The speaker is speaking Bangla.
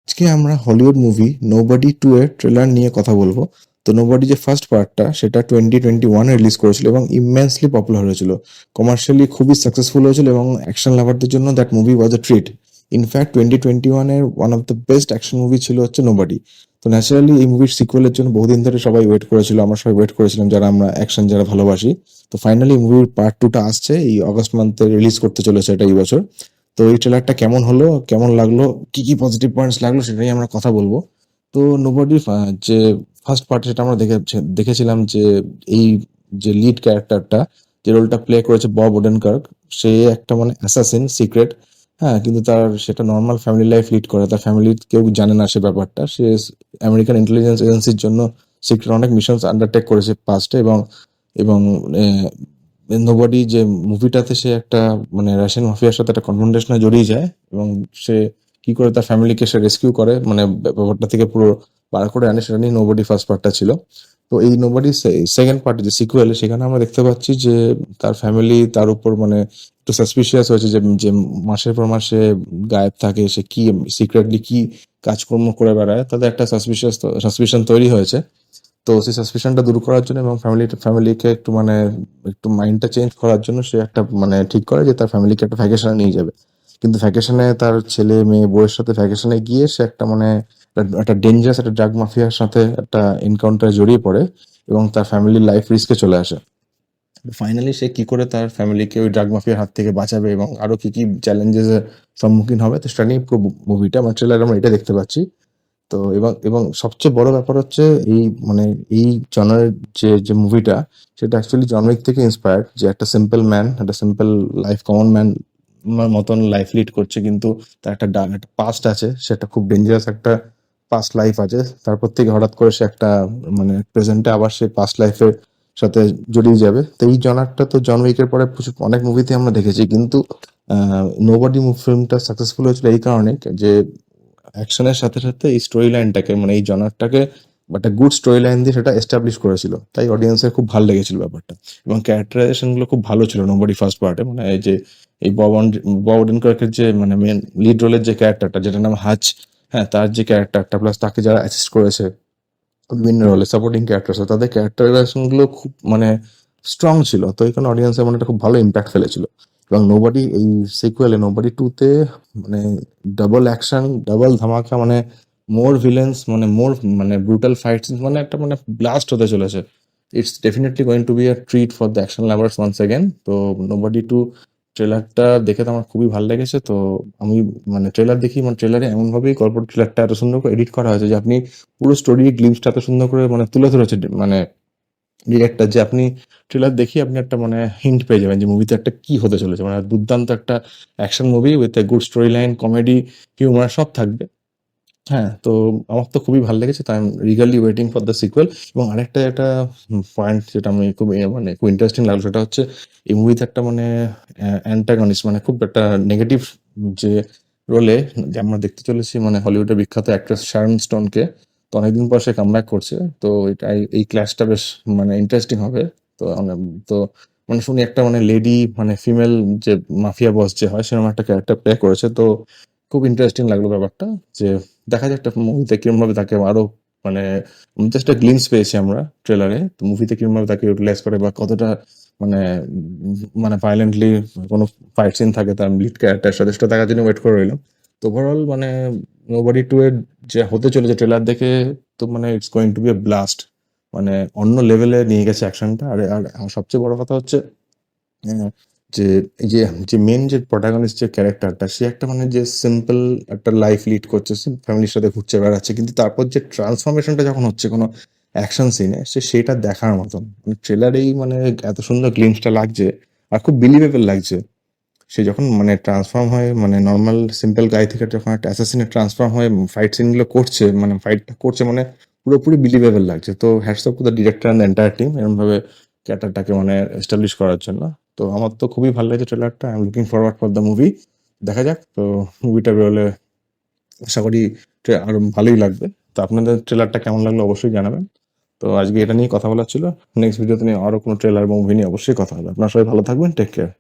আজকে আমরা হলিউড মুভি নোবডি 2 এর ট্রেলার নিয়ে কথা বলবো। তো নোবডি যে ফার্স্ট পার্টটা সেটা 2021 এ রিলিজ করেছিল এবং ইমেন্সলি পপুলার হয়েছিল। কমার্শিয়ালি খুবই সাকসেসফুল হয়েছিল এবং অ্যাকশন লাভারদের জন্য that movie was a treat. In fact 2021 এর one of the best action movie ছিল হচ্ছে নোবডি। তো ন্যাচারালি এই মুভির সিকুয়েলের জন্য বহুদিন ধরে সবাই ওয়েট করেছিল, আমরা সবাই ওয়েট করেছিলাম যারা আমরা অ্যাকশন যারা ভালোবাসি। তো ফাইনালি মুভির পার্ট 2টা আসছে, এই অগস্ট মান্থে রিলিজ করতে চলেছে এটা এই বছর। তো এই ট্রেলারটা কেমন হলো, কেমন লাগলো, কি কি পজিটিভ পয়েন্টস লাগলো সেটা নিয়ে আমরা কথা বলবো। তো নোবডি যে ফার্স্ট পার্ট সেটা আমরা দেখেছিলাম যে এই যে লিড ক্যারেক্টারটা যে রোলটা প্লে করেছে বব ওডেনকার্ক, সে একটা মানে অ্যাসাসিন সিক্রেট। হ্যাঁ, কিন্তু তার সেটা নর্মাল ফ্যামিলি লাইফ লিড করে, তার ফ্যামিলির কেউ জানে না সে ব্যাপারটা। সে আমেরিকান ইন্টেলিজেন্স এজেন্সির জন্য সিক্রেট অনেক মিশন আন্ডারটেক করেছে পাস্টে, এবং এবং নোবডি যে মুভিটাতে সে একটা মানে রাশিয়ান মাফিয়ার সাথে একটা কনফ্রন্টেশনে জড়িয়ে যায় এবং সে কি করে তার ফ্যামিলিকে সে রেস্কিউ করে, মানে ব্যাপারটা থেকে পুরো বার করে আনে, সেটা নিয়ে নোবডি ফার্স্ট পার্টটা ছিল। তো এই নোবডি সেকেন্ড পার্ট যে সিকুয়েল, সেখানে আমরা দেখতে পাচ্ছি যে তার ফ্যামিলি তার উপর মানে একটু সাসপিশিয়াস হয়েছে যে যে মাসের পর মাসে গায়েব থাকে, সে কি সিক্রেটলি কি কাজকর্ম করে বেড়ায়, তাদের একটা সাসপিশন তৈরি হয়েছে। তো সেই সাসপিশনটা দূর করার জন্য এবং ফ্যামিলিকে একটু মানে একটু মাইন্ডটা চেঞ্জ করার জন্য সে একটা মানে ঠিক করে যে তার ফ্যামিলিকে একটা ভ্যাকেশনে নিয়ে যাবে। কিন্তু ভ্যাকেশনে তার ছেলে মেয়ে বউয়ের সাথে ভ্যাকেশনে গিয়ে সে একটা মানে একটা ডেঞ্জারাস একটা ড্রাগ মাফিয়ার সাথে একটা এনকাউন্টারে জড়িয়ে পড়ে এবং তার ফ্যামিলির লাইফ রিস্কে চলে আসে। ফাইনালি সে কি করে তার ফ্যামিলিকে ওই ড্রাগ মাফিয়ার হাত থেকে বাঁচাবে এবং আরো কি কি চ্যালেঞ্জেস এর সম্মুখীন হবে, তো সেটা নিয়ে পুরো মুভিটা মানে ট্রেলার আমরা এটা দেখতে পাচ্ছি। তো এবং সবচেয়ে বড় ব্যাপার হচ্ছে এই মানে এই জনরের যে মুভিটা, সেটা অ্যাকচুয়ালি জন উইক থেকে ইন্সপায়ার্ড। যে একটা সিম্পল ম্যান, একটা সিম্পল লাইফ, কমন ম্যান মতন লাইফ লিড করছে, কিন্তু তার একটা পাস্ট আছে, সেটা খুব ডেঞ্জারাস একটা পাস্ট লাইফ আছে। তারপর থেকে হঠাৎ করে সে একটা মানে প্রেজেন্টে আবার সে পাস্ট লাইফের সাথে জড়িয়ে যাবে। তো এই জনারটা তো জন উইকের পরে প্রচুর অনেক মুভিতে আমরা দেখেছি, কিন্তু নোবডি ফিল্মটা সাকসেসফুল হয়েছিল এই কারণে যে অ্যাকশনের সাথে সাথে এই স্টোরি লাইনটাকে মানে এই জনারটাকে একটা গুড স্টোরি লাইন দিয়ে সেটা এস্টাবলিশ করেছিল, তাই অডিয়েন্সের খুব ভালো লেগেছিল ব্যাপারটা। এবং ক্যারেক্টারাইজেশন গুলো খুব ভালো ছিল নোবডি ফার্স্ট পার্টে। মানে এই যে এই বব ওডেনকার্কের যে মানে মেন লিড রোলের যে ক্যারেক্টারটা, যেটার নাম হাচ, হ্যাঁ, তার যে ক্যারেক্টারটা প্লাস তাকে যারা অ্যাসিস্ট করেছে বিভিন্ন রোলে সাপোর্টিং ক্যারেক্টার, তাদের ক্যারেক্টারাইজেশন গুলো খুব মানে স্ট্রং ছিল। তো এখানে অডিয়েন্সের মানে একটা খুব ভালো ইম্প্যাক্ট ফেলেছিল। এবং নোবডি এই সিকুয়েলে নোবডি 2 তে মানে ডাবল অ্যাকশন, ডাবল ধামাকা, মানে মোর ভিলেন্স, মানে মোর মানে ব্রুটাল ফাইটস, মানে একটা মানে ব্লাস্ট হতে চলেছে। It's definitely going to be a treat for the action lovers once again. তো নোবডি 2 ট্রেলারটা দেখে তো আমার খুবই ভালো লেগেছে। তো আমি মানে ট্রেলার দেখি, মানে ট্রেলারে এমনভাবেই গল্প ট্রেলারটা এত সুন্দর করে এডিট করা হয়েছে যে আপনি পুরো স্টোরি গ্লিম্পসটা এত সুন্দর করে মানে তুলে ধরেছে মানে ডিরেক্টর, যে আপনি ট্রেলার দেখে আপনি একটা মানে হিন্ট পেয়ে যাবেন যে মুভিতে একটা কি হতে চলেছে। মানে দুর্দান্ত একটা action movie with a good story line, comedy, humour সব থাকবে। হ্যাঁ, তো আমার তো খুবই ভালো লেগেছে। তো I am regularly waiting for the sequel. এবং আরেকটা একটা পয়েন্ট যেটা আমি খুব মানে খুব ইন্টারেস্টিং লাগলো, সেটা হচ্ছে এই মুভিতে একটা মানে অ্যান্টাগনিস্ট মানে খুব একটা নেগেটিভ যে রোলে যে আমরা দেখতে চলেছি মানে হলিউডের বিখ্যাত অ্যাক্ট্রেস শারন স্টোনকে। তো অনেকদিন পর সে কামব্যাক করছে। তো এটা এই ক্লাসটা বেশ মানে ইন্টারেস্টিং হবে। তো তো মানে শুনি একটা মানে লেডি মানে ফিমেল যে মাফিয়া বস যে হয় সেরকম একটা ক্যারেক্টার প্লে করেছে। তো খুব ইন্টারেস্টিং লাগলো ব্যাপারটা। যে দেখা যাক একটা মুভিতে কিরমভাবে তাকে আরো মানে জাস্ট একটা গ্লিম্পস পেয়েছি আমরা ট্রেলারে। তো মুভিতে কিরমভাবে তাকে ইউটিলাইজ করে বা কতটা মানে মানে ভায়োলেন্টলি কোনো ফাইট সিন থাকে তার লিড ক্যারেক্টারের সাথে, সেটা দেখার জন্য ওয়েট করে রইলাম। তো ওভারঅল মানে নোবডি 2 এর যে হতে চলেছে ট্রেলার দেখে, তো মানে it's going to be a blast. মানে অন্য লেভেলে নিয়ে গেছে অ্যাকশনটা। আর সবচেয়ে বড় কথা হচ্ছে আহ, যে এই যে মেন যে প্রোটাগনিস্ট যে ক্যারেক্টারটা, সে একটা মানে যে সিম্পল একটা লাইফ লিড করছে, ফ্যামিলির সাথে ঘুরছে বেড়াচ্ছে, কিন্তু তারপর যে ট্রান্সফরমেশনটা যখন হচ্ছে কোনো অ্যাকশন সিনে, সেটা দেখার মতন। মানে ট্রেলারেই মানে এত সুন্দর গ্লিমসটা লাগছে আর খুব বিলিভেবল লাগছে। সে যখন মানে ট্রান্সফর্ম হয়ে মানে নর্মাল সিম্পল গাই থেকে যখন একটা অ্যাসাসিনে ট্রান্সফর্ম হয়ে ফাইট সিনগুলো করছে, মানে ফাইটটা করছে, মানে পুরোপুরি বিলিভেবল লাগছে। তো hats off to the director and the entire team এরকমভাবে ক্যারেক্টারটাকে মানে এস্টাবলিশ করার জন্য। তো আমার তো খুবই ভালো লেগেছে ট্রেলারটা। I am looking forward for the মুভি। দেখা যাক। তো মুভিটা বেরোলে আশা করি আরো ভালোই লাগবে। তো আপনাদের ট্রেলারটা কেমন লাগলো অবশ্যই জানাবেন। তো আজকে এটা নিয়ে কথা বলার ছিল। নেক্সট ভিডিওতে নিয়ে আরো কোনো ট্রেলার বা মুভি নিয়ে অবশ্যই কথা হবে। আপনারা সবাই ভালো থাকবেন। Take care.